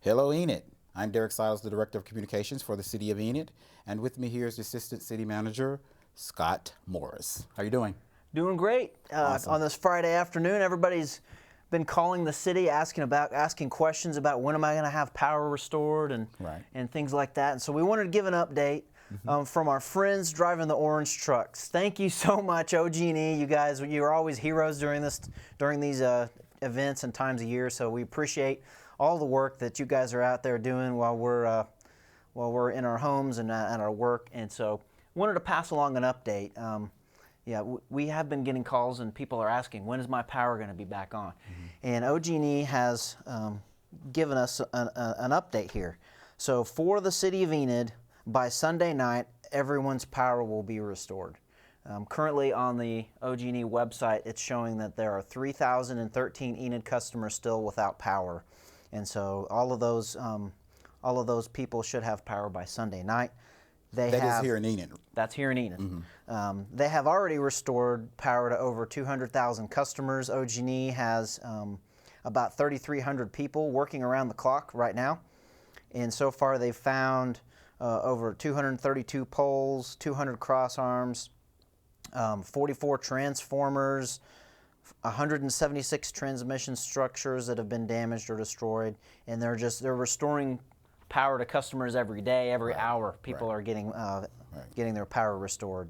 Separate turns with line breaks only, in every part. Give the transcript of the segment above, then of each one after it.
Hello, Enid. I'm Derrick Silas, the Director of Communications for the City of Enid, and with me here is the Assistant City Manager, Scott Morris. How are you doing?
Doing great.
Awesome.
On this Friday afternoon, everybody's been calling the city, asking questions about when am I going to have power restored and
Right.
and things like that. And so we wanted to give an update from our friends driving the orange trucks. Thank you so much, OG&E. You guys, you are always heroes during these events and times of year. So we appreciate all the work that you guys are out there doing while we're in our homes and at our work. And so wanted to pass along an update. Yeah, we have been getting calls and people are asking, when is my power going to be back on? And OG&E has given us an update here. So for the city of Enid, by Sunday night, everyone's power will be restored. Currently on the OG&E website, it's showing that there are 3,013 Enid customers still without power. And so all of those people should have power by Sunday night.
That is here in Enid.
That's here in Enid. They have already restored power to over 200,000 customers. OG&E has about 3,300 people working around the clock right now. And so far they've found over 232 poles, 200 cross arms, 44 transformers, 176 transmission structures that have been damaged or destroyed. And they're restoring power to customers every day, every hour. People are getting their power restored.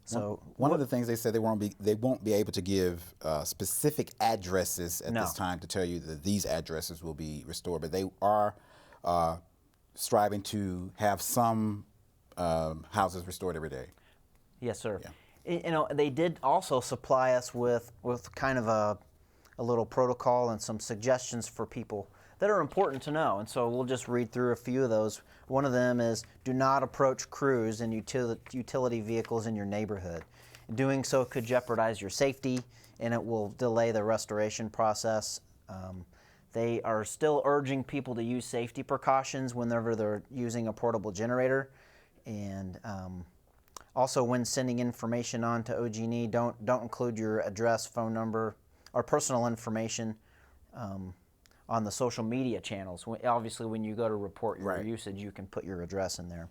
So
one of the things they said they won't be able to give specific addresses at this time to tell you that these addresses will be restored, but they are striving to have some houses restored every day.
Yes, sir.
Yeah.
You know, they did also supply us with kind of a little protocol and some suggestions for people that are important to know. And so we'll just read through a few of those. One of them is do not approach crews and utility vehicles in your neighborhood. Doing so could jeopardize your safety and it will delay the restoration process. They are still urging people to use safety precautions whenever they're using a portable generator. And also when sending information on to OG&E, don't include your address, phone number, or personal information on the social media channels. Obviously, when you go to report your usage, you can put your address in there.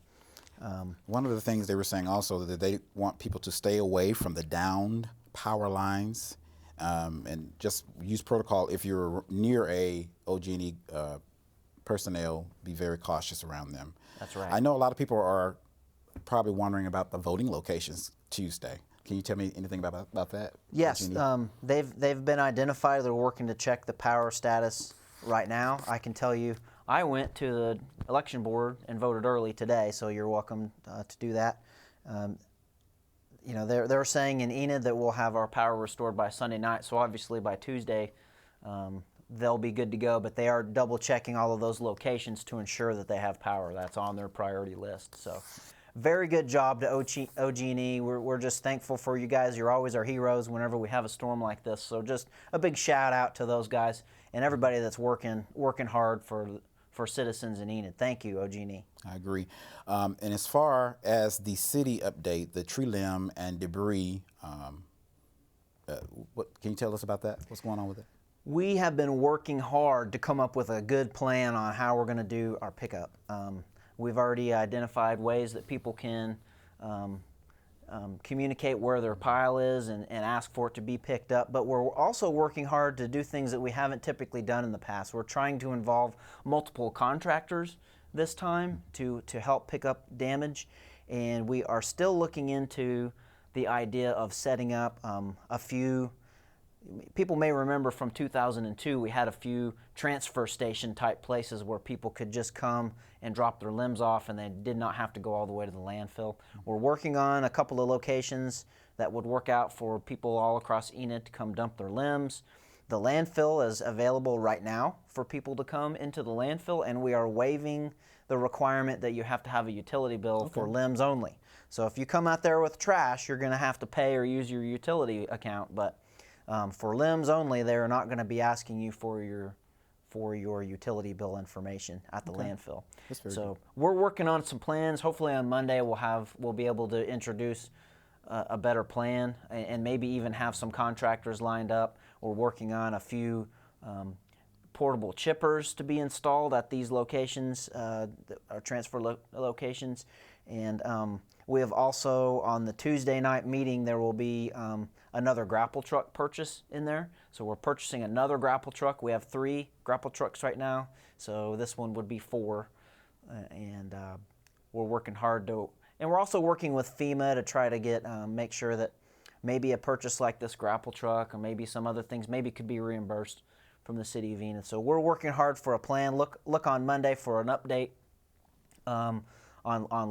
One of the things they were saying also that they want people to stay away from the downed power lines and just use protocol. If you're near a OG&E personnel, be very cautious around them.
That's right.
I know a lot of people are probably wondering about the voting locations Tuesday. Can you tell me anything about that?
Yes, they've been identified. They're working to check the power status right now. I can tell you, I went to the election board and voted early today, so you're welcome to do that. You know, they're saying in Enid that we'll have our power restored by Sunday night, so obviously by Tuesday they'll be good to go, but they are double checking all of those locations to ensure that they have power. That's on their priority list. So very good job to OG&E. We're just thankful for you guys. You're always our heroes whenever we have a storm like this. So just a big shout out to those guys and everybody that's working hard for citizens in Enid. Thank you, OG&E.
I agree. And as far as the city update, the tree limb and debris, what can you tell us about that? What's going on with it?
We have been working hard to come up with a good plan on how we're going to do our pickup. We've already identified ways that people can communicate where their pile is and ask for it to be picked up, but we're also working hard to do things that we haven't typically done in the past. We're trying to involve multiple contractors this time to help pick up damage, and we are still looking into the idea of setting up a few. People may remember from 2002 we had a few transfer station type places where people could just come and drop their limbs off and they did not have to go all the way to the landfill. We're working on a couple of locations that would work out for people all across Enid to come dump their limbs. The landfill is available right now for people to come into the landfill, and we are waiving the requirement that you have to have a utility bill for limbs only. So if you come out there with trash, you're going to have to pay or use your utility account, but for limbs only, they're not going to be asking you for your utility bill information at the landfill. So we're working on some plans. Hopefully on Monday we'll be able to introduce a better plan and maybe even have some contractors lined up. We're working on a few portable chippers to be installed at these locations, our transfer locations. And we have also, on the Tuesday night meeting, there will be another grapple truck purchase in there. So we're purchasing another grapple truck. We have 3 grapple trucks right now, so this one would be 4. And we're working hard to, and we're also working with FEMA to try to get, make sure that maybe a purchase like this grapple truck or maybe some other things maybe could be reimbursed from the city of Enid. So we're working hard for a plan. Look on Monday for an update on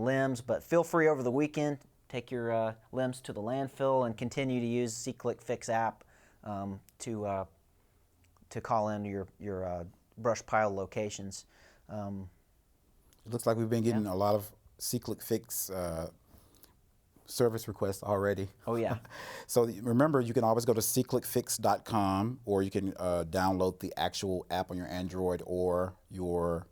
limbs, but feel free over the weekend, take your limbs to the landfill and continue to use the SeeClickFix app to call in your brush pile locations.
It looks like we've been getting a lot of SeeClickFix service requests already.
Oh, yeah.
So remember, you can always go to cityofenid.com, or you can download the actual app on your Android or your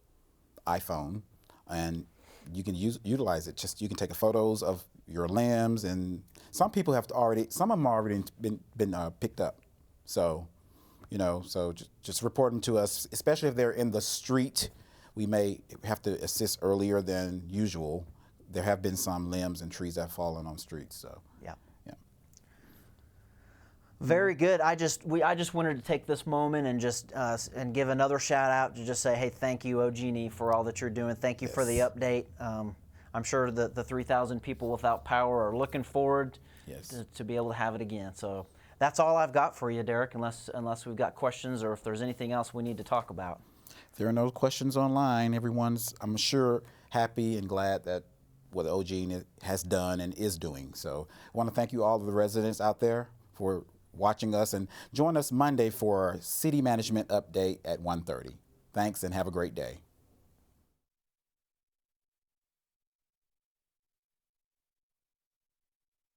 iPhone, and you can utilize it. Just you can take photos of your limbs, and some people have some of them already been picked up. So, so just report them to us, especially if they're in the street. We may have to assist earlier than usual. There have been some limbs and trees that have fallen on streets. So
yeah.
Mm-hmm.
Very good. I just wanted to take this moment and just and give another shout out to just say, hey, thank you, OG&E, for all that you're doing. Thank you for the update. I'm sure that the 3,000 people without power are looking forward to be able to have it again. So that's all I've got for you, Derrick, unless we've got questions or if there's anything else we need to talk about.
If there are no questions online, everyone's, I'm sure, happy and glad that what OG&E has done and is doing. So I want to thank you all of the residents out there for watching us, and join us Monday for our city management update at 1:30. Thanks and have a great day.